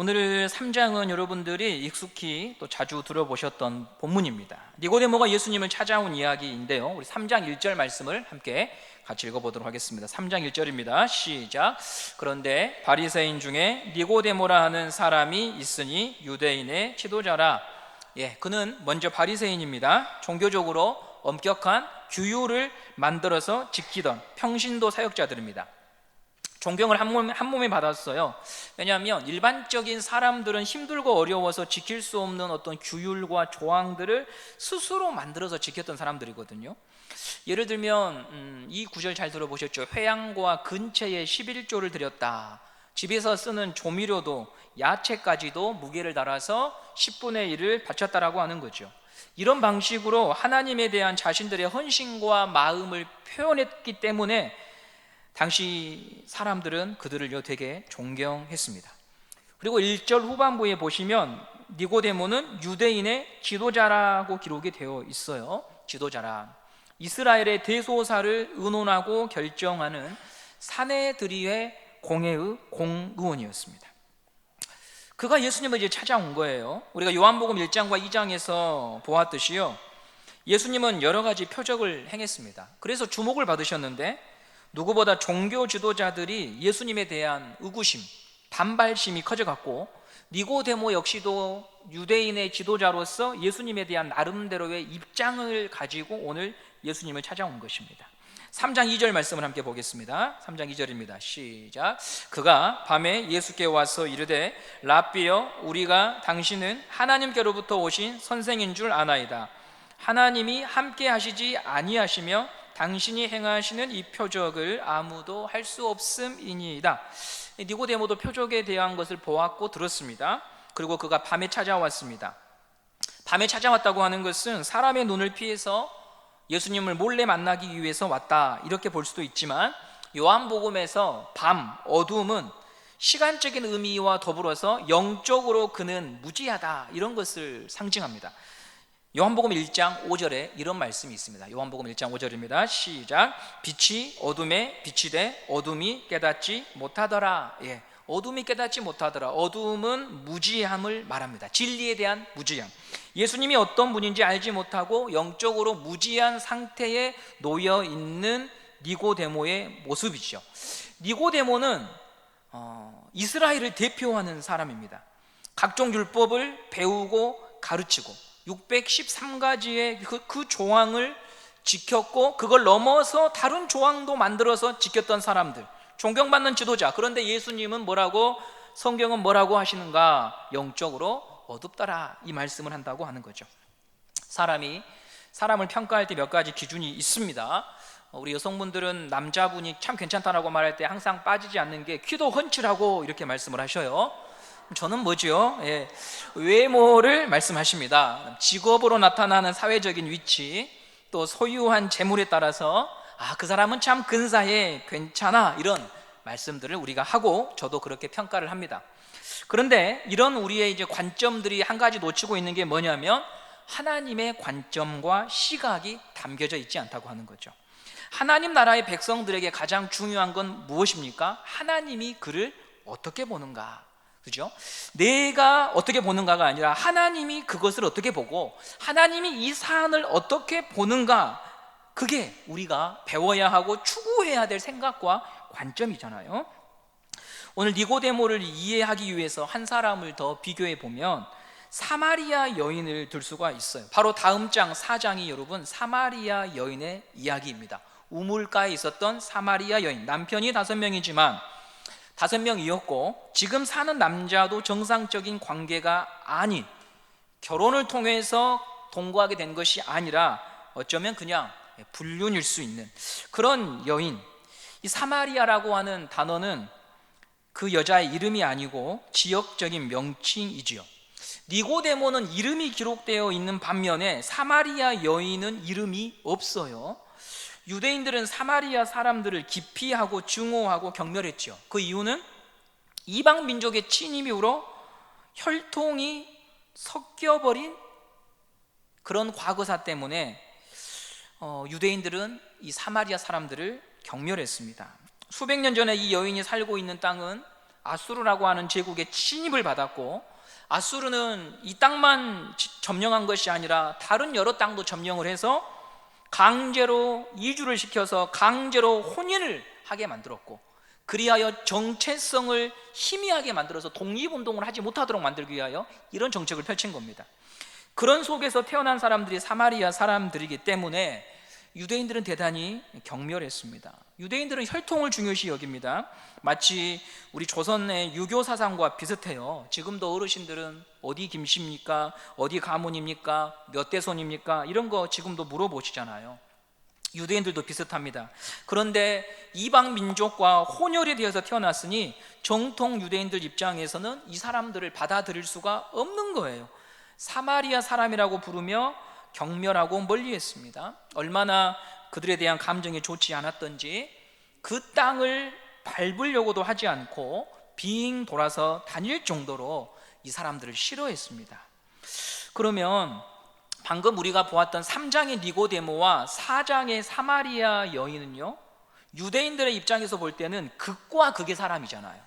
오늘 3장은 여러분들이 익숙히 또 자주 들어보셨던 본문입니다. 니고데모가 예수님을 찾아온 이야기인데요, 우리 3장 1절 말씀을 함께 같이 읽어보도록 하겠습니다. 3장 1절입니다. 시작. 그런데 바리새인 중에 니고데모라 하는 사람이 있으니 유대인의 지도자라. 그는 먼저 바리새인입니다. 종교적으로 엄격한 규율을 만들어서 지키던 평신도 사역자들입니다. 존경을 한 몸에 받았어요. 왜냐하면 일반적인 사람들은 힘들고 어려워서 지킬 수 없는 어떤 규율과 조항들을 스스로 만들어서 지켰던 사람들이거든요. 예를 들면 이 구절 잘 들어보셨죠? 회양과 근처에 11조를 드렸다. 집에서 쓰는 조미료도 야채까지도 무게를 달아서 10분의 1을 바쳤다라고 하는 거죠. 이런 방식으로 하나님에 대한 자신들의 헌신과 마음을 표현했기 때문에 당시 사람들은 그들을 되게 존경했습니다. 그리고 1절 후반부에 보시면 니고데모는 유대인의 지도자라고 기록이 되어 있어요. 지도자라. 이스라엘의 대소사를 의논하고 결정하는 사내들이의 공회의 공의원이었습니다. 그가 예수님을 이제 찾아온 거예요. 우리가 요한복음 1장과 2장에서 보았듯이요, 예수님은 여러 가지 표적을 행했습니다. 그래서 주목을 받으셨는데 누구보다 종교 지도자들이 예수님에 대한 의구심, 반발심이 커져갔고, 니고데모 역시도 유대인의 지도자로서 예수님에 대한 나름대로의 입장을 가지고 오늘 예수님을 찾아온 것입니다. 3장 2절 말씀을 함께 보겠습니다. 3장 2절입니다. 시작. 그가 밤에 예수께 와서 이르되 랍비여, 우리가 당신은 하나님께로부터 오신 선생인 줄 아나이다. 하나님이 함께 하시지 아니하시며 당신이 행하시는 이 표적을 아무도 할 수 없음이니이다. 니고데모도 표적에 대한 것을 보았고 들었습니다. 그리고 그가 밤에 찾아왔습니다. 밤에 찾아왔다고 하는 것은 사람의 눈을 피해서 예수님을 몰래 만나기 위해서 왔다, 이렇게 볼 수도 있지만, 요한복음에서 밤, 어둠은 시간적인 의미와 더불어서 영적으로 그는 무지하다, 이런 것을 상징합니다. 요한복음 1장 5절에 이런 말씀이 있습니다. 요한복음 1장 5절입니다. 시작. 빛이 어둠에 비치되 어둠이 깨닫지 못하더라. 어둠이 깨닫지 못하더라. 어둠은 무지함을 말합니다. 진리에 대한 무지함. 예수님이 어떤 분인지 알지 못하고 영적으로 무지한 상태에 놓여 있는 니고데모의 모습이죠. 니고데모는 이스라엘을 대표하는 사람입니다. 각종 율법을 배우고 가르치고 613가지의 그 조항을 지켰고, 그걸 넘어서 다른 조항도 만들어서 지켰던 사람들, 존경받는 지도자. 그런데 예수님은 뭐라고, 성경은 뭐라고 하시는가? 영적으로 어둡더라, 이 말씀을 한다고 하는 거죠. 사람을 평가할 때 몇 가지 기준이 있습니다. 우리 여성분들은 남자분이 참 괜찮다라고 말할 때 항상 빠지지 않는 게 키도 훤칠하고 이렇게 말씀을 하셔요. 저는 뭐죠? 외모를 말씀하십니다. 직업으로 나타나는 사회적인 위치, 또 소유한 재물에 따라서 그 사람은 참 근사해, 괜찮아, 이런 말씀들을 우리가 하고 저도 그렇게 평가를 합니다. 그런데 이런 우리의 이제 관점들이 한 가지 놓치고 있는 게 뭐냐면, 하나님의 관점과 시각이 담겨져 있지 않다고 하는 거죠. 하나님 나라의 백성들에게 가장 중요한 건 무엇입니까? 하나님이 그를 어떻게 보는가. 그죠? 내가 어떻게 보는가가 아니라 하나님이 그것을 어떻게 보고 하나님이 이 사안을 어떻게 보는가, 그게 우리가 배워야 하고 추구해야 될 생각과 관점이잖아요. 오늘 니고데모를 이해하기 위해서 한 사람을 더 비교해 보면 사마리아 여인을 들 수가 있어요. 바로 다음 장 4장이 여러분 사마리아 여인의 이야기입니다. 우물가에 있었던 사마리아 여인, 남편이 5명이지만 5명이었고 지금 사는 남자도 정상적인 관계가 아닌, 결혼을 통해서 동거하게 된 것이 아니라 어쩌면 그냥 불륜일 수 있는 그런 여인. 이 사마리아라고 하는 단어는 그 여자의 이름이 아니고 지역적인 명칭이지요. 니고데모는 이름이 기록되어 있는 반면에 사마리아 여인은 이름이 없어요. 유대인들은 사마리아 사람들을 기피하고 증오하고 경멸했죠. 그 이유는 이방 민족의 침입으로 혈통이 섞여버린 그런 과거사 때문에 유대인들은 이 사마리아 사람들을 경멸했습니다. 수백 년 전에 이 여인이 살고 있는 땅은 아수르라고 하는 제국의 침입을 받았고, 아수르는 이 땅만 점령한 것이 아니라 다른 여러 땅도 점령을 해서 강제로 이주를 시켜서 강제로 혼인을 하게 만들었고, 그리하여 정체성을 희미하게 만들어서 독립운동을 하지 못하도록 만들기 위하여 이런 정책을 펼친 겁니다. 그런 속에서 태어난 사람들이 사마리아 사람들이기 때문에 유대인들은 대단히 경멸했습니다. 유대인들은 혈통을 중요시 여깁니다. 마치 우리 조선의 유교 사상과 비슷해요. 지금도 어르신들은 어디 김씨입니까? 어디 가문입니까? 몇 대손입니까? 이런 거 지금도 물어보시잖아요. 유대인들도 비슷합니다. 그런데 이방 민족과 혼혈에 대해서 태어났으니 정통 유대인들 입장에서는 이 사람들을 받아들일 수가 없는 거예요. 사마리아 사람이라고 부르며 경멸하고 멀리했습니다. 얼마나 그들에 대한 감정이 좋지 않았던지 그 땅을 밟으려고도 하지 않고 빙 돌아서 다닐 정도로 이 사람들을 싫어했습니다. 그러면 방금 우리가 보았던 3장의 니고데모와 4장의 사마리아 여인은요, 유대인들의 입장에서 볼 때는 극과 극의 사람이잖아요.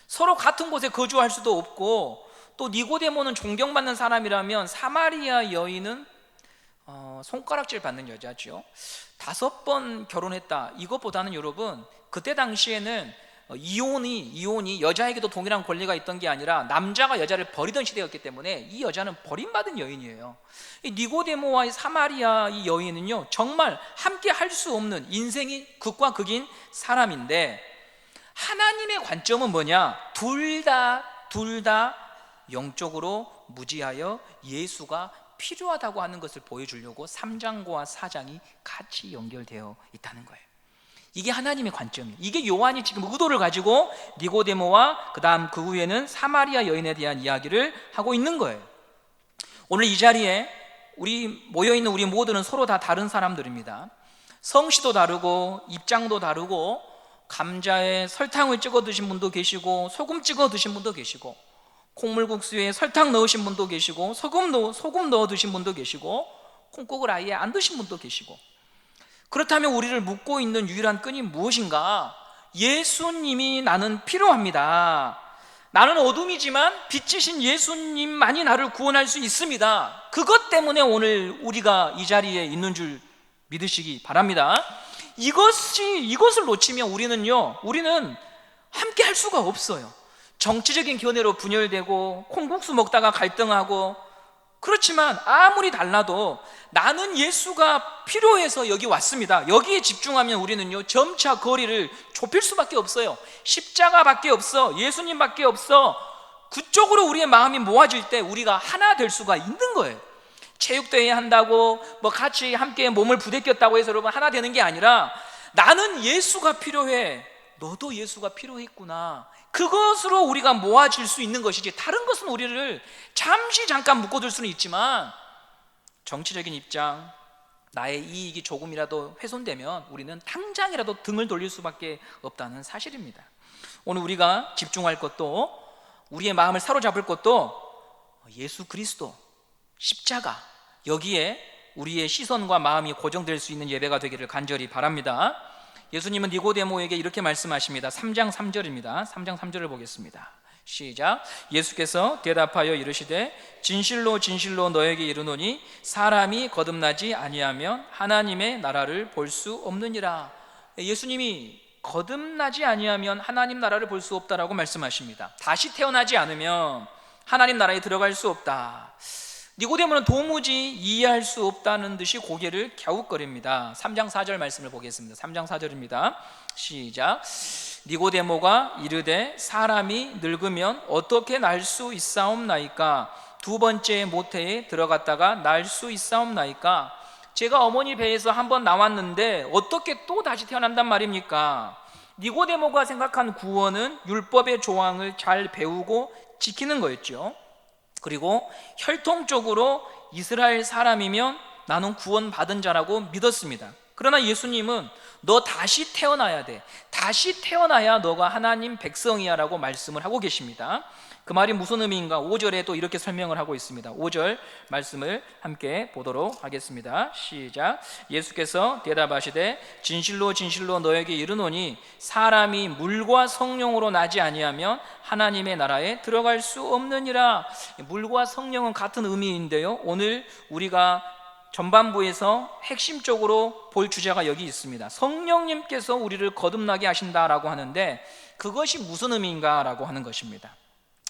서로 같은 곳에 거주할 수도 없고, 또 니고데모는 존경받는 사람이라면 사마리아 여인은 손가락질 받는 여자죠. 5번 결혼했다. 이것보다는 여러분, 그때 당시에는 이혼이 여자에게도 동일한 권리가 있던 게 아니라 남자가 여자를 버리던 시대였기 때문에 이 여자는 버림받은 여인이에요. 이 니고데모와 사마리아 이 여인은요, 정말 함께 할 수 없는 인생이 극과 극인 사람인데, 하나님의 관점은 뭐냐? 둘 다 영적으로 무지하여 예수가 필요하다고 하는 것을 보여주려고 3장과 4장이 같이 연결되어 있다는 거예요. 이게 하나님의 관점이에요. 이게 요한이 지금 의도를 가지고 니고데모와 그 후에는 사마리아 여인에 대한 이야기를 하고 있는 거예요. 오늘 이 자리에 모여있는 우리 모두는 서로 다 다른 사람들입니다. 성씨도 다르고 입장도 다르고, 감자에 설탕을 찍어 드신 분도 계시고 소금 찍어 드신 분도 계시고, 콩물국수에 설탕 넣으신 분도 계시고 소금 넣어 드신 분도 계시고, 콩국을 아예 안 드신 분도 계시고. 그렇다면 우리를 묶고 있는 유일한 끈이 무엇인가? 예수님이 나는 필요합니다. 나는 어둠이지만 빛이신 예수님만이 나를 구원할 수 있습니다. 그것 때문에 오늘 우리가 이 자리에 있는 줄 믿으시기 바랍니다. 이것을 놓치면 우리는 함께 할 수가 없어요. 정치적인 견해로 분열되고 콩국수 먹다가 갈등하고, 그렇지만 아무리 달라도 나는 예수가 필요해서 여기 왔습니다. 여기에 집중하면 우리는요, 점차 거리를 좁힐 수밖에 없어요. 십자가밖에 없어. 예수님밖에 없어. 그쪽으로 우리의 마음이 모아질 때 우리가 하나 될 수가 있는 거예요. 체육대회 한다고 같이 함께 몸을 부대꼈다고 해서 여러분 하나 되는 게 아니라, 나는 예수가 필요해. 너도 예수가 필요했구나. 그것으로 우리가 모아질 수 있는 것이지, 다른 것은 우리를 잠깐 묶어둘 수는 있지만 정치적인 입장, 나의 이익이 조금이라도 훼손되면 우리는 당장이라도 등을 돌릴 수밖에 없다는 사실입니다. 오늘 우리가 집중할 것도, 우리의 마음을 사로잡을 것도 예수 그리스도, 십자가, 여기에 우리의 시선과 마음이 고정될 수 있는 예배가 되기를 간절히 바랍니다. 예수님은 니고데모에게 이렇게 말씀하십니다. 3장 3절입니다. 3장 3절을 보겠습니다. 시작. 예수께서 대답하여 이르시되 진실로 진실로 너에게 이르노니 사람이 거듭나지 아니하면 하나님의 나라를 볼 수 없느니라. 예수님이 거듭나지 아니하면 하나님 나라를 볼 수 없다라고 말씀하십니다. 다시 태어나지 않으면 하나님 나라에 들어갈 수 없다. 니고데모는 도무지 이해할 수 없다는 듯이 고개를 갸웃거립니다. 3장 4절 말씀을 보겠습니다. 3장 4절입니다. 시작. 니고데모가 이르되 사람이 늙으면 어떻게 날 수 있사옵나이까? 두 번째 모태에 들어갔다가 날 수 있사옵나이까? 제가 어머니 배에서 한번 나왔는데 어떻게 또 다시 태어난단 말입니까? 니고데모가 생각한 구원은 율법의 조항을 잘 배우고 지키는 거였죠. 그리고 혈통적으로 이스라엘 사람이면 나는 구원받은 자라고 믿었습니다. 그러나 예수님은 너 다시 태어나야 돼. 다시 태어나야 너가 하나님 백성이야 라고 말씀을 하고 계십니다. 그 말이 무슨 의미인가? 5절에 또 이렇게 설명을 하고 있습니다. 5절 말씀을 함께 보도록 하겠습니다. 시작. 예수께서 대답하시되 진실로 진실로 너에게 이르노니 사람이 물과 성령으로 나지 아니하면 하나님의 나라에 들어갈 수 없느니라. 물과 성령은 같은 의미인데요, 오늘 우리가 전반부에서 핵심적으로 볼 주제가 여기 있습니다. 성령님께서 우리를 거듭나게 하신다라고 하는데 그것이 무슨 의미인가 라고 하는 것입니다.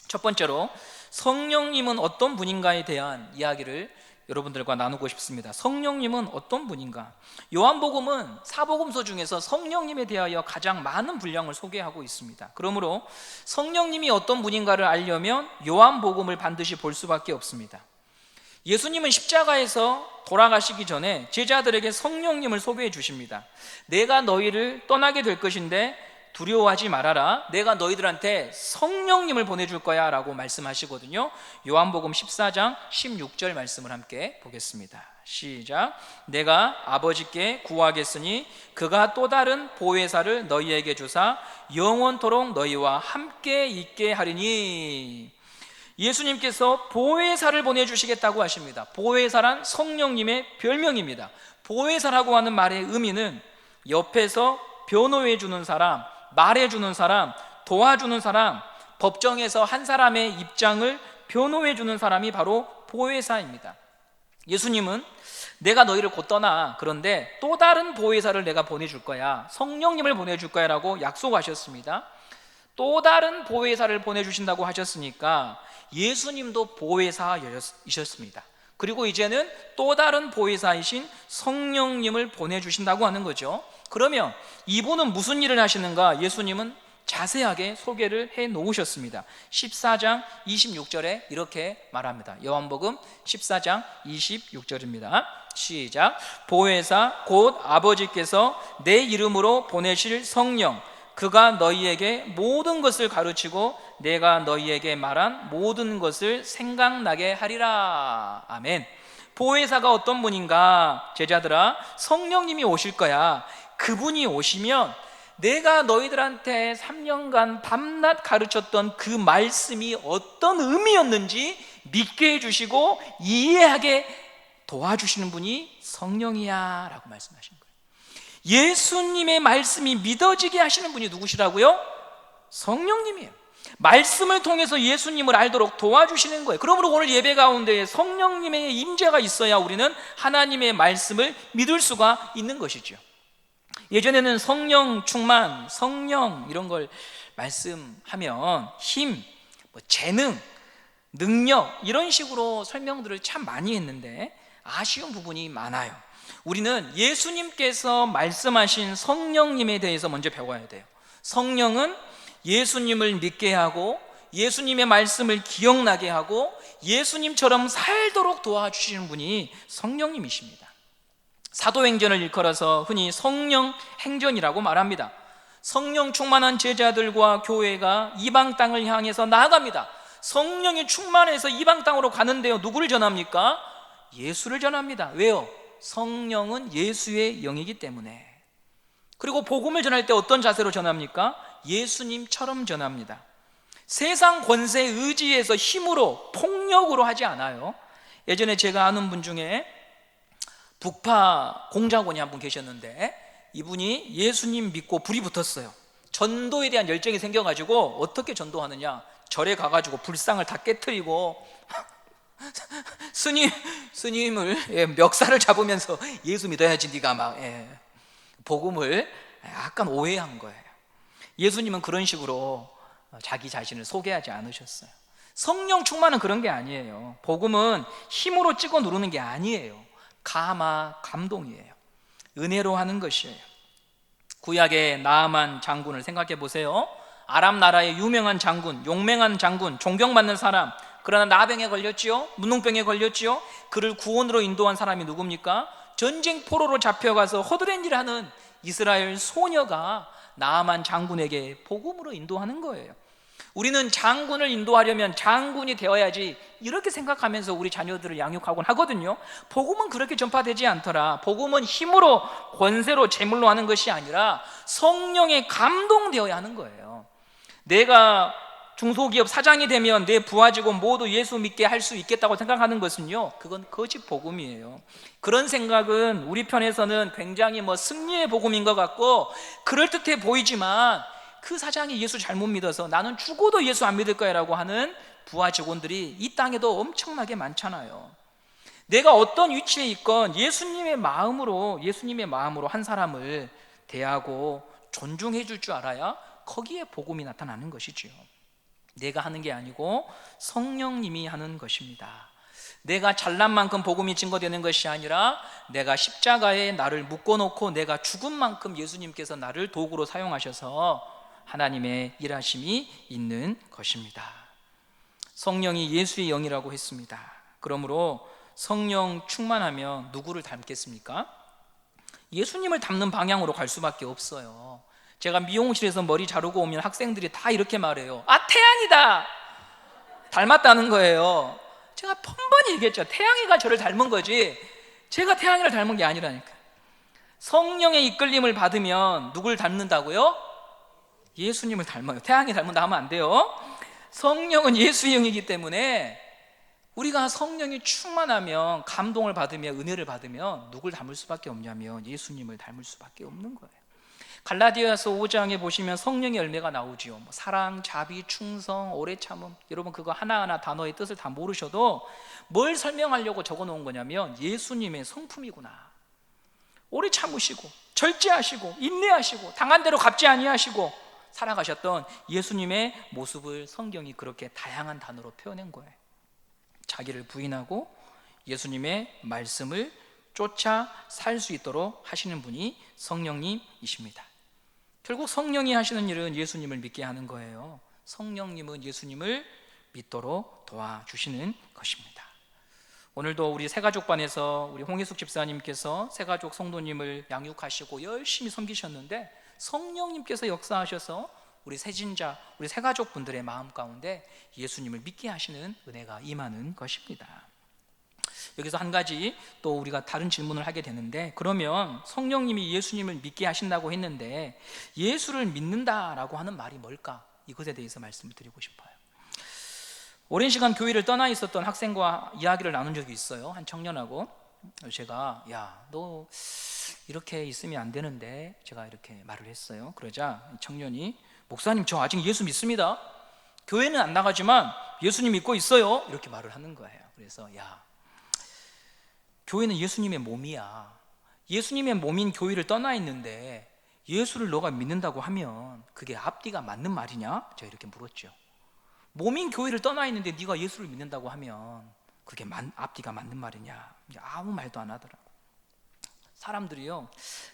첫 번째로 성령님은 어떤 분인가에 대한 이야기를 여러분들과 나누고 싶습니다. 성령님은 어떤 분인가? 요한복음은 사복음서 중에서 성령님에 대하여 가장 많은 분량을 소개하고 있습니다. 그러므로 성령님이 어떤 분인가를 알려면 요한복음을 반드시 볼 수밖에 없습니다. 예수님은 십자가에서 돌아가시기 전에 제자들에게 성령님을 소개해 주십니다. 내가 너희를 떠나게 될 것인데 두려워하지 말아라. 내가 너희들한테 성령님을 보내줄 거야 라고 말씀하시거든요. 요한복음 14장 16절 말씀을 함께 보겠습니다. 시작. 내가 아버지께 구하겠으니 그가 또 다른 보혜사를 너희에게 주사 영원토록 너희와 함께 있게 하리니. 예수님께서 보혜사를 보내주시겠다고 하십니다. 보혜사란 성령님의 별명입니다. 보혜사라고 하는 말의 의미는 옆에서 변호해 주는 사람, 말해주는 사람, 도와주는 사람, 법정에서 한 사람의 입장을 변호해 주는 사람이 바로 보혜사입니다. 예수님은 내가 너희를 곧 떠나, 그런데 또 다른 보혜사를 내가 보내줄 거야, 성령님을 보내줄 거야 라고 약속하셨습니다. 또 다른 보혜사를 보내주신다고 하셨으니까 예수님도 보혜사이셨습니다. 그리고 이제는 또 다른 보혜사이신 성령님을 보내주신다고 하는 거죠. 그러면 이분은 무슨 일을 하시는가? 예수님은 자세하게 소개를 해 놓으셨습니다. 14장 26절에 이렇게 말합니다. 요한복음 14장 26절입니다. 시작. 보혜사 곧 아버지께서 내 이름으로 보내실 성령, 그가 너희에게 모든 것을 가르치고 내가 너희에게 말한 모든 것을 생각나게 하리라. 아멘. 보혜사가 어떤 분인가? 제자들아, 성령님이 오실 거야. 그분이 오시면 내가 너희들한테 3년간 밤낮 가르쳤던 그 말씀이 어떤 의미였는지 믿게 해주시고 이해하게 도와주시는 분이 성령이야 라고 말씀하신 거예요. 예수님의 말씀이 믿어지게 하시는 분이 누구시라고요? 성령님이에요. 말씀을 통해서 예수님을 알도록 도와주시는 거예요. 그러므로 오늘 예배 가운데 성령님의 임재가 있어야 우리는 하나님의 말씀을 믿을 수가 있는 것이죠. 예전에는 성령 충만, 성령 이런 걸 말씀하면 힘, 재능, 능력 이런 식으로 설명들을 참 많이 했는데 아쉬운 부분이 많아요. 우리는 예수님께서 말씀하신 성령님에 대해서 먼저 배워야 돼요. 성령은 예수님을 믿게 하고 예수님의 말씀을 기억나게 하고 예수님처럼 살도록 도와주시는 분이 성령님이십니다. 사도행전을 일컬어서 흔히 성령 행전이라고 말합니다. 성령 충만한 제자들과 교회가 이방 땅을 향해서 나아갑니다. 성령이 충만해서 이방 땅으로 가는데요, 누구를 전합니까? 예수를 전합니다. 왜요? 성령은 예수의 영이기 때문에. 그리고 복음을 전할 때 어떤 자세로 전합니까? 예수님처럼 전합니다. 세상 권세에 의지해서 힘으로, 폭력으로 하지 않아요. 예전에 제가 아는 분 중에 북파 공작원이 한 분 계셨는데 이분이 예수님 믿고 불이 붙었어요. 전도에 대한 열정이 생겨가지고 어떻게 전도하느냐, 절에 가가지고 불상을 다 깨트리고 스님을 멱살을 잡으면서 예수 믿어야지 네가 막 복음을 약간 오해한 거예요. 예수님은 그런 식으로 자기 자신을 소개하지 않으셨어요. 성령 충만은 그런 게 아니에요. 복음은 힘으로 찍어 누르는 게 아니에요. 감동이에요. 은혜로 하는 것이에요. 구약의 나아만 장군을 생각해 보세요. 아람 나라의 유명한 장군, 용맹한 장군, 존경받는 사람. 그러나 나병에 걸렸지요. 문둥병에 걸렸지요. 그를 구원으로 인도한 사람이 누굽니까? 전쟁 포로로 잡혀가서 허드렛 일을 하는 이스라엘 소녀가 나아만 장군에게 복음으로 인도하는 거예요. 우리는 장군을 인도하려면 장군이 되어야지 이렇게 생각하면서 우리 자녀들을 양육하곤 하거든요. 복음은 그렇게 전파되지 않더라. 복음은 힘으로, 권세로, 재물로 하는 것이 아니라 성령에 감동되어야 하는 거예요. 내가 중소기업 사장이 되면 내 부하 직원 모두 예수 믿게 할 수 있겠다고 생각하는 것은요, 그건 거짓 복음이에요. 그런 생각은 우리 편에서는 굉장히 승리의 복음인 것 같고 그럴듯해 보이지만, 그 사장이 예수 잘못 믿어서 나는 죽어도 예수 안 믿을 거야 라고 하는 부하 직원들이 이 땅에도 엄청나게 많잖아요. 내가 어떤 위치에 있건 예수님의 마음으로 한 사람을 대하고 존중해 줄 줄 알아야 거기에 복음이 나타나는 것이지요. 내가 하는 게 아니고 성령님이 하는 것입니다. 내가 잘난 만큼 복음이 증거되는 것이 아니라 내가 십자가에 나를 묶어놓고 내가 죽은 만큼 예수님께서 나를 도구로 사용하셔서 하나님의 일하심이 있는 것입니다. 성령이 예수의 영이라고 했습니다. 그러므로 성령 충만하면 누구를 닮겠습니까? 예수님을 닮는 방향으로 갈 수밖에 없어요. 제가 미용실에서 머리 자르고 오면 학생들이 다 이렇게 말해요. 아, 태양이다! 닮았다는 거예요. 제가 번번이 얘기했죠. 태양이가 저를 닮은 거지 제가 태양이를 닮은 게 아니라니까. 성령의 이끌림을 받으면 누굴 닮는다고요? 예수님을 닮아요. 태양이 닮는다 하면 안 돼요. 성령은 예수의 영이기 때문에 우리가 성령이 충만하면, 감동을 받으면, 은혜를 받으면 누굴 닮을 수밖에 없냐면 예수님을 닮을 수밖에 없는 거예요. 갈라디아서 5장에 보시면 성령의 열매가 나오지요. 사랑, 자비, 충성, 오래 참음. 여러분 그거 하나하나 단어의 뜻을 다 모르셔도 뭘 설명하려고 적어놓은 거냐면 예수님의 성품이구나. 오래 참으시고 절제하시고 인내하시고 당한 대로 갚지 아니하시고 살아가셨던 예수님의 모습을 성경이 그렇게 다양한 단어로 표현한 거예요. 자기를 부인하고 예수님의 말씀을 쫓아 살 수 있도록 하시는 분이 성령님이십니다. 결국 성령이 하시는 일은 예수님을 믿게 하는 거예요. 성령님은 예수님을 믿도록 도와주시는 것입니다. 오늘도 우리 새가족반에서 우리 홍혜숙 집사님께서 새가족 성도님을 양육하시고 열심히 섬기셨는데 성령님께서 역사하셔서 우리 새진자, 우리 새가족 분들의 마음 가운데 예수님을 믿게 하시는 은혜가 임하는 것입니다. 여기서 한 가지 또 우리가 다른 질문을 하게 되는데, 그러면 성령님이 예수님을 믿게 하신다고 했는데 예수를 믿는다라고 하는 말이 뭘까? 이것에 대해서 말씀을 드리고 싶어요. 오랜 시간 교회를 떠나 있었던 학생과 이야기를 나눈 적이 있어요. 한 청년하고. 제가 야, 너 이렇게 있으면 안 되는데, 제가 이렇게 말을 했어요. 그러자 청년이 목사님, 저 아직 예수 믿습니다. 교회는 안 나가지만 예수님 믿고 있어요. 이렇게 말을 하는 거예요. 그래서 야, 교회는 예수님의 몸이야. 예수님의 몸인 교회를 떠나 있는데 예수를 너가 믿는다고 하면 그게 앞뒤가 맞는 말이냐? 제가 이렇게 물었죠. 몸인 교회를 떠나 있는데 네가 예수를 믿는다고 하면 그게 앞뒤가 맞는 말이냐? 아무 말도 안 하더라고. 사람들이요,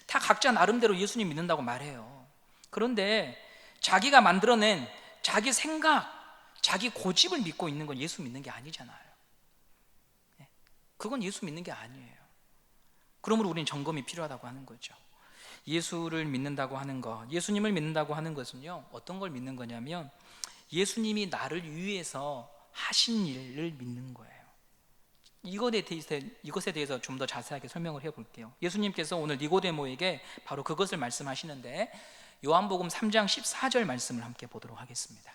다 각자 나름대로 예수님 믿는다고 말해요. 그런데 자기가 만들어낸 자기 생각, 자기 고집을 믿고 있는 건 예수 믿는 게 아니잖아요. 그건 예수 믿는 게 아니에요. 그러므로 우리는 점검이 필요하다고 하는 거죠. 예수를 믿는다고 하는 것, 예수님을 믿는다고 하는 것은요, 어떤 걸 믿는 거냐면 예수님이 나를 위해서 하신 일을 믿는 거예요. 이것에 대해서 좀 더 자세하게 설명을 해볼게요. 예수님께서 오늘 니고데모에게 바로 그것을 말씀하시는데, 요한복음 3장 14절 말씀을 함께 보도록 하겠습니다.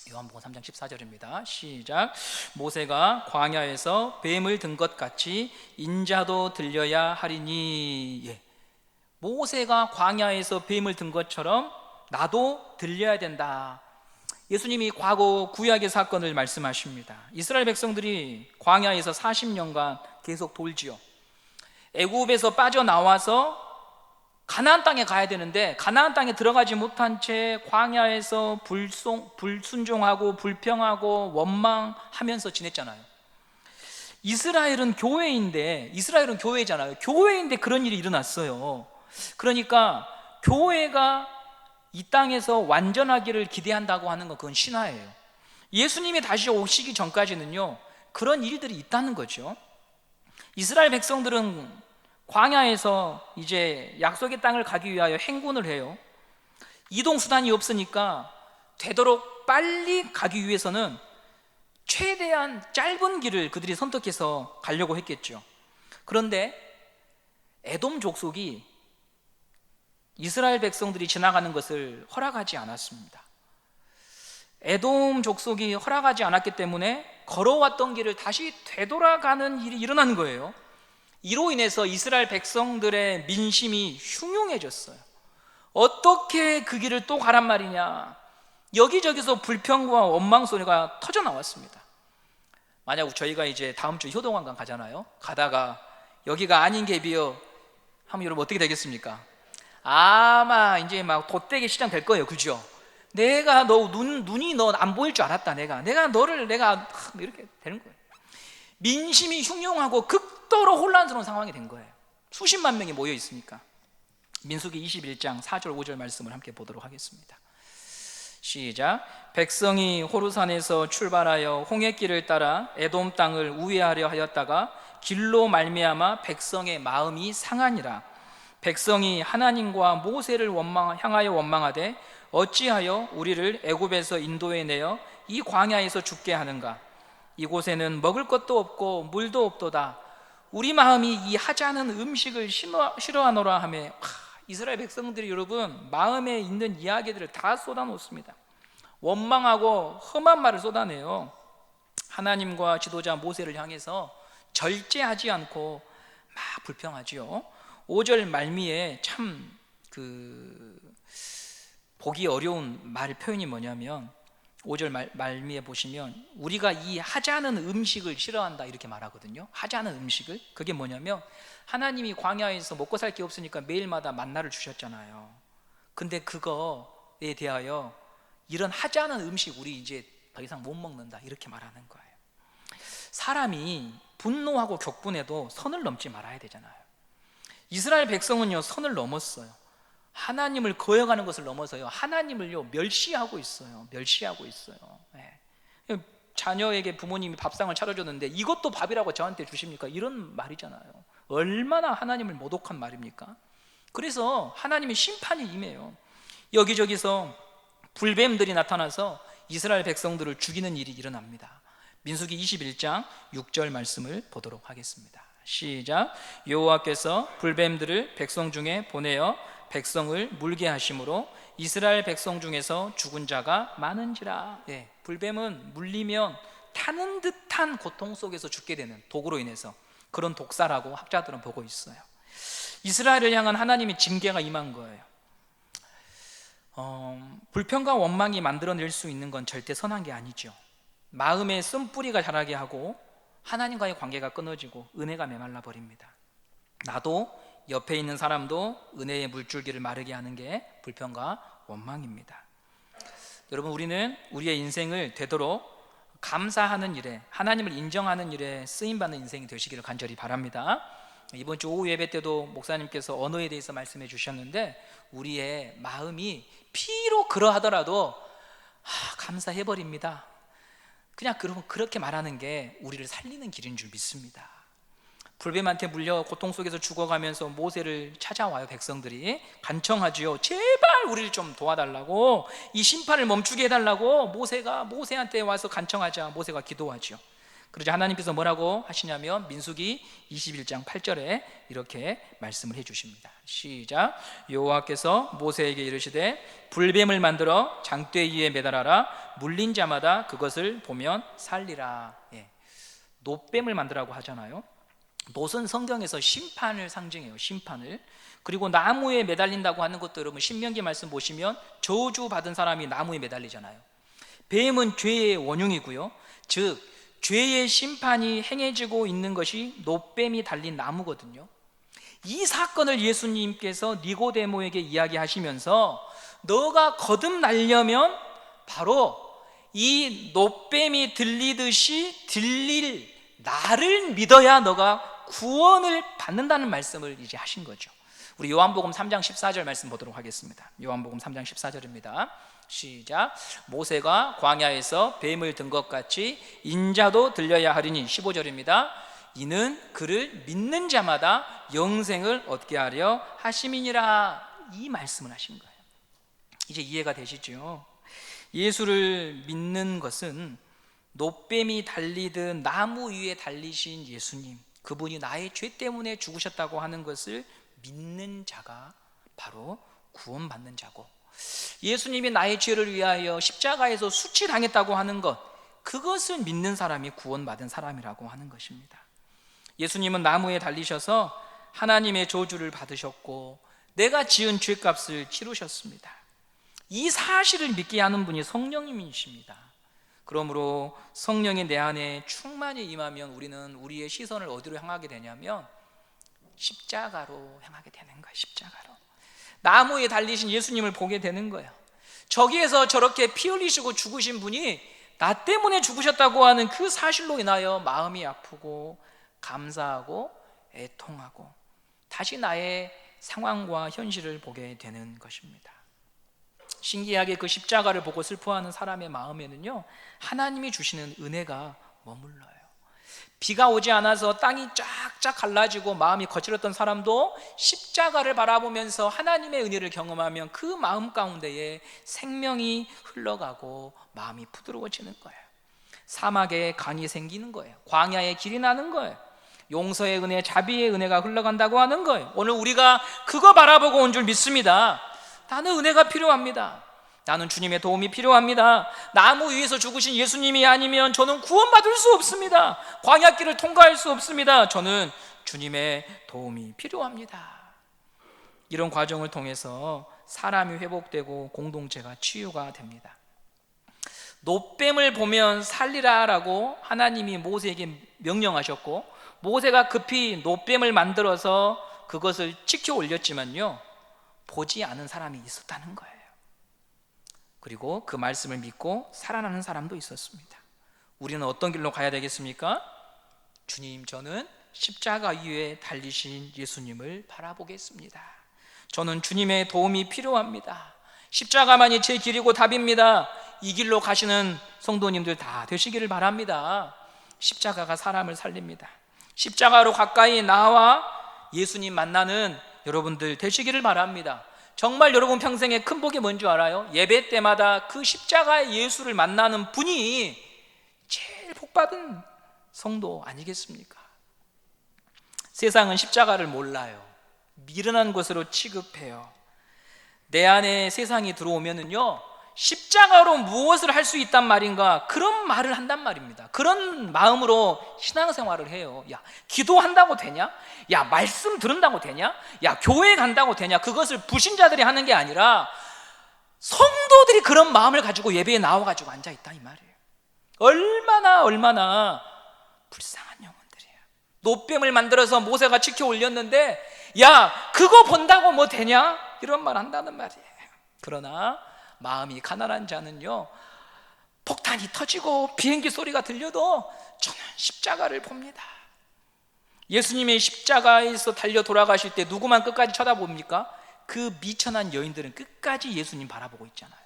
요한복음 3장 14절입니다. 시작. 모세가 광야에서 뱀을 든 것 같이 인자도 들려야 하리니. 예. 모세가 광야에서 뱀을 든 것처럼 나도 들려야 된다. 예수님이 과거 구약의 사건을 말씀하십니다. 이스라엘 백성들이 광야에서 40년간 계속 돌지요. 애굽에서 빠져나와서 가나안 땅에 가야 되는데 가나안 땅에 들어가지 못한 채 광야에서 불순종하고 불평하고 원망하면서 지냈잖아요. 이스라엘은 교회잖아요. 교회인데 그런 일이 일어났어요. 그러니까 교회가 이 땅에서 완전하기를 기대한다고 하는 건 그건 신화예요. 예수님이 다시 오시기 전까지는요, 그런 일들이 있다는 거죠. 이스라엘 백성들은 광야에서 이제 약속의 땅을 가기 위하여 행군을 해요. 이동 수단이 없으니까 되도록 빨리 가기 위해서는 최대한 짧은 길을 그들이 선택해서 가려고 했겠죠. 그런데 에돔 족속이 이스라엘 백성들이 지나가는 것을 허락하지 않았습니다. 에돔 족속이 허락하지 않았기 때문에 걸어왔던 길을 다시 되돌아가는 일이 일어난 거예요. 이로 인해서 이스라엘 백성들의 민심이 흉흉해졌어요. 어떻게 그 길을 또 가란 말이냐. 여기저기서 불평과 원망 소리가 터져 나왔습니다. 만약 저희가 이제 다음 주 효동관광 가잖아요. 가다가 여기가 아닌 게 비어 하면 여러분 어떻게 되겠습니까? 아마 이제 막 돛대기 시장 될 거예요. 그죠? 내가 눈이 너 안 보일 줄 알았다. 내가 너를 이렇게 되는 거예요. 민심이 흉흉하고 극도로 혼란스러운 상황이 된 거예요. 수십만 명이 모여 있으니까. 민수기 21장 4절 5절 말씀을 함께 보도록 하겠습니다. 시작. 백성이 호르산에서 출발하여 홍해길을 따라 에돔 땅을 우회하려 하였다가 길로 말미암아 백성의 마음이 상하니라. 백성이 하나님과 모세를 향하여 원망하되 어찌하여 우리를 애굽에서 인도해 내어 이 광야에서 죽게 하는가. 이곳에는 먹을 것도 없고 물도 없도다. 우리 마음이 이 하지 않은 음식을 싫어하노라 하며, 이스라엘 백성들이 여러분 마음에 있는 이야기들을 다 쏟아놓습니다. 원망하고 험한 말을 쏟아내요. 하나님과 지도자 모세를 향해서 절제하지 않고 막 불평하지요. 5절 말미에 참 보기 어려운 말 표현이 뭐냐면 5절 말미에 보시면 우리가 이 하지 않은 음식을 싫어한다 이렇게 말하거든요. 하지 않은 음식을, 그게 뭐냐면 하나님이 광야에서 먹고 살 게 없으니까 매일마다 만나를 주셨잖아요. 근데 그거에 대하여 이런 하지 않은 음식 우리 이제 더 이상 못 먹는다 이렇게 말하는 거예요. 사람이 분노하고 격분해도 선을 넘지 말아야 되잖아요. 이스라엘 백성은요 선을 넘었어요. 하나님을 거역하는 것을 넘어서요 하나님을요 멸시하고 있어요. 네. 자녀에게 부모님이 밥상을 차려줬는데 이것도 밥이라고 저한테 주십니까? 이런 말이잖아요. 얼마나 하나님을 모독한 말입니까? 그래서 하나님의 심판이 임해요. 여기저기서 불뱀들이 나타나서 이스라엘 백성들을 죽이는 일이 일어납니다. 민수기 21장 6절 말씀을 보도록 하겠습니다. 시작. 여호와께서 불뱀들을 백성 중에 보내어 백성을 물게 하심으로 이스라엘 백성 중에서 죽은 자가 많은지라. 불뱀은 물리면 타는 듯한 고통 속에서 죽게 되는, 독으로 인해서 그런 독사라고 학자들은 보고 있어요. 이스라엘을 향한 하나님의 징계가 임한 거예요. 불평과 원망이 만들어낼 수 있는 건 절대 선한 게 아니죠. 마음에 쓴뿌리가 자라게 하고 하나님과의 관계가 끊어지고 은혜가 메말라 버립니다. 나도 옆에 있는 사람도 은혜의 물줄기를 마르게 하는 게 불평과 원망입니다. 여러분, 우리는 우리의 인생을 되도록 감사하는 일에, 하나님을 인정하는 일에 쓰임받는 인생이 되시기를 간절히 바랍니다. 이번 주 오후 예배 때도 목사님께서 언어에 대해서 말씀해 주셨는데 우리의 마음이 피로 그러하더라도 감사해버립니다. 그냥 그렇게 말하는 게 우리를 살리는 길인 줄 믿습니다. 불뱀한테 물려 고통 속에서 죽어가면서 모세를 찾아와요. 백성들이 간청하지요. 제발 우리를 좀 도와달라고, 이 심판을 멈추게 해달라고 모세한테 와서 간청하자. 모세가 기도하지요. 그러자 하나님께서 뭐라고 하시냐면 민수기 21장 8절에 이렇게 말씀을 해주십니다. 시작. 여호와께서 모세에게 이르시되 불뱀을 만들어 장대 위에 매달아라. 물린 자마다 그것을 보면 살리라. 놋뱀을 만들라고 하잖아요. 놋은 성경에서 심판을 상징해요. 심판을. 그리고 나무에 매달린다고 하는 것도 여러분 신명기 말씀 보시면 저주 받은 사람이 나무에 매달리잖아요. 뱀은 죄의 원흉이고요, 즉 죄의 심판이 행해지고 있는 것이 놋뱀이 달린 나무거든요. 이 사건을 예수님께서 니고데모에게 이야기하시면서 너가 거듭나려면 바로 이 놋뱀이 들리듯이 들릴 나를 믿어야 너가 구원을 받는다는 말씀을 이제 하신 거죠. 우리 요한복음 3장 14절 말씀 보도록 하겠습니다. 요한복음 3장 14절입니다. 시작. 모세가 광야에서 뱀을 든 것 같이 인자도 들려야 하리니. 15절입니다. 이는 그를 믿는 자마다 영생을 얻게 하려 하심이니라. 이 말씀을 하신 거예요. 이제 이해가 되시죠? 예수를 믿는 것은 놋뱀이 달리든 나무 위에 달리신 예수님, 그분이 나의 죄 때문에 죽으셨다고 하는 것을 믿는 자가 바로 구원받는 자고, 예수님이 나의 죄를 위하여 십자가에서 수치당했다고 하는 것, 그것을 믿는 사람이 구원받은 사람이라고 하는 것입니다. 예수님은 나무에 달리셔서 하나님의 저주를 받으셨고 내가 지은 죄값을 치르셨습니다. 이 사실을 믿게 하는 분이 성령님이십니다. 그러므로 성령이 내 안에 충만히 임하면 우리는 우리의 시선을 어디로 향하게 되냐면 십자가로 향하게 되는 거예요. 십자가로. 나무에 달리신 예수님을 보게 되는 거예요. 저기에서 저렇게 피 흘리시고 죽으신 분이 나 때문에 죽으셨다고 하는 그 사실로 인하여 마음이 아프고 감사하고 애통하고 다시 나의 상황과 현실을 보게 되는 것입니다. 신기하게 그 십자가를 보고 슬퍼하는 사람의 마음에는요, 하나님이 주시는 은혜가 머물러요. 비가 오지 않아서 땅이 쫙쫙 갈라지고 마음이 거칠었던 사람도 십자가를 바라보면서 하나님의 은혜를 경험하면 그 마음 가운데에 생명이 흘러가고 마음이 부드러워지는 거예요. 사막에 강이 생기는 거예요. 광야에 길이 나는 거예요. 용서의 은혜, 자비의 은혜가 흘러간다고 하는 거예요. 오늘 우리가 그거 바라보고 온 줄 믿습니다. 나는 은혜가 필요합니다. 나는 주님의 도움이 필요합니다. 나무 위에서 죽으신 예수님이 아니면 저는 구원받을 수 없습니다. 광야길을 통과할 수 없습니다. 저는 주님의 도움이 필요합니다. 이런 과정을 통해서 사람이 회복되고 공동체가 치유가 됩니다. 노뱀을 보면 살리라라고 하나님이 모세에게 명령하셨고 모세가 급히 노뱀을 만들어서 그것을 치켜 올렸지만요, 보지 않은 사람이 있었다는 거예요. 그리고 그 말씀을 믿고 살아나는 사람도 있었습니다. 우리는 어떤 길로 가야 되겠습니까? 주님, 저는 십자가 위에 달리신 예수님을 바라보겠습니다. 저는 주님의 도움이 필요합니다. 십자가만이 제 길이고 답입니다. 이 길로 가시는 성도님들 다 되시기를 바랍니다. 십자가가 사람을 살립니다. 십자가로 가까이 나와 예수님 만나는 여러분들 되시기를 바랍니다. 정말 여러분 평생에 큰 복이 뭔 줄 알아요? 예배 때마다 그 십자가의 예수를 만나는 분이 제일 복받은 성도 아니겠습니까? 세상은 십자가를 몰라요. 미련한 것으로 취급해요. 내 안에 세상이 들어오면은요, 십자가로 무엇을 할 수 있단 말인가, 그런 말을 한단 말입니다. 그런 마음으로 신앙생활을 해요. 야, 기도한다고 되냐? 야, 말씀 들은다고 되냐? 야, 교회 간다고 되냐? 그것을 불신자들이 하는 게 아니라 성도들이 그런 마음을 가지고 예배에 나와가지고 앉아있다 이 말이에요. 얼마나 불쌍한 영혼들이에요. 노뱀을 만들어서 모세가 치켜 올렸는데, 야, 그거 본다고 뭐 되냐? 이런 말 한다는 말이에요. 그러나 마음이 가난한 자는요, 폭탄이 터지고 비행기 소리가 들려도 저는 십자가를 봅니다. 예수님의 십자가에서 달려 돌아가실 때 누구만 끝까지 쳐다봅니까? 그 미천한 여인들은 끝까지 예수님 바라보고 있잖아요.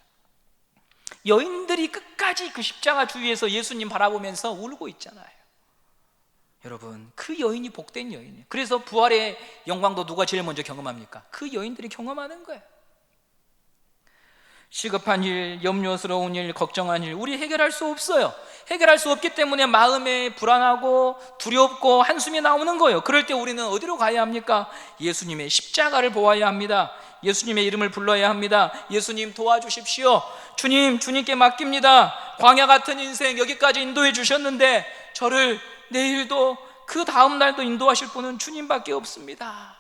여인들이 끝까지 그 십자가 주위에서 예수님 바라보면서 울고 있잖아요. 여러분, 그 여인이 복된 여인이에요. 그래서 부활의 영광도 누가 제일 먼저 경험합니까? 그 여인들이 경험하는 거예요. 시급한 일, 염려스러운 일, 걱정한 일, 우리 해결할 수 없어요. 해결할 수 없기 때문에 마음에 불안하고 두렵고 한숨이 나오는 거예요. 그럴 때 우리는 어디로 가야 합니까? 예수님의 십자가를 보아야 합니다. 예수님의 이름을 불러야 합니다. 예수님 도와주십시오. 주님께 맡깁니다. 광야 같은 인생 여기까지 인도해 주셨는데 저를 내일도 그 다음 날도 인도하실 분은 주님밖에 없습니다.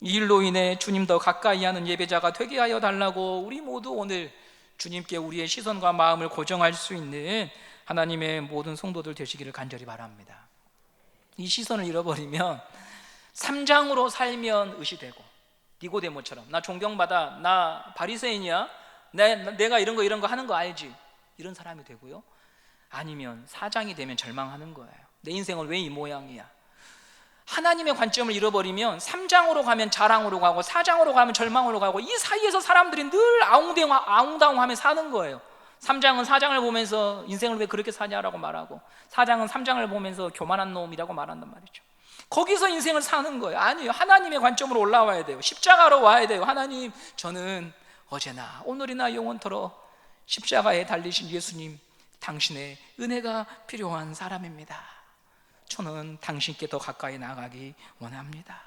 이 일로 인해 주님 더 가까이 하는 예배자가 되게 하여 달라고 우리 모두 오늘 주님께 우리의 시선과 마음을 고정할 수 있는 하나님의 모든 성도들 되시기를 간절히 바랍니다. 이 시선을 잃어버리면 3장으로 살면 의시되고, 니고데모처럼 나 존경받아, 나 바리새인이야, 내가 이런 거 하는 거 알지, 이런 사람이 되고요. 아니면 4장이 되면 절망하는 거예요. 내 인생은 왜 이 모양이야? 하나님의 관점을 잃어버리면 3장으로 가면 자랑으로 가고 4장으로 가면 절망으로 가고, 이 사이에서 사람들이 늘 아웅다웅하며 사는 거예요. 3장은 4장을 보면서 인생을 왜 그렇게 사냐라고 말하고, 4장은 3장을 보면서 교만한 놈이라고 말한단 말이죠. 거기서 인생을 사는 거예요. 아니에요. 하나님의 관점으로 올라와야 돼요. 십자가로 와야 돼요. 하나님, 저는 어제나 오늘이나 영원토록 십자가에 달리신 예수님, 당신의 은혜가 필요한 사람입니다. 저는 당신께 더 가까이 나가기 원합니다.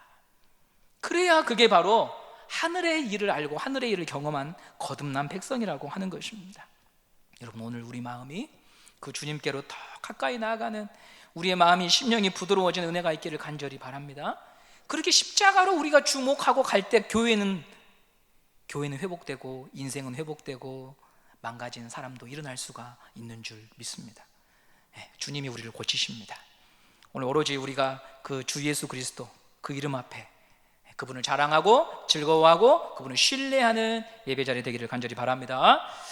그래야 그게 바로 하늘의 일을 알고 하늘의 일을 경험한 거듭난 백성이라고 하는 것입니다. 여러분, 오늘 우리 마음이 그 주님께로 더 가까이 나아가는, 우리의 마음이 심령이 부드러워지는 은혜가 있기를 간절히 바랍니다. 그렇게 십자가로 우리가 주목하고 갈 때 교회는 회복되고 인생은 회복되고 망가진 사람도 일어날 수가 있는 줄 믿습니다. 주님이 우리를 고치십니다. 오늘 오로지 우리가 그 주 예수 그리스도 그 이름 앞에 그분을 자랑하고 즐거워하고 그분을 신뢰하는 예배 자리 되기를 간절히 바랍니다.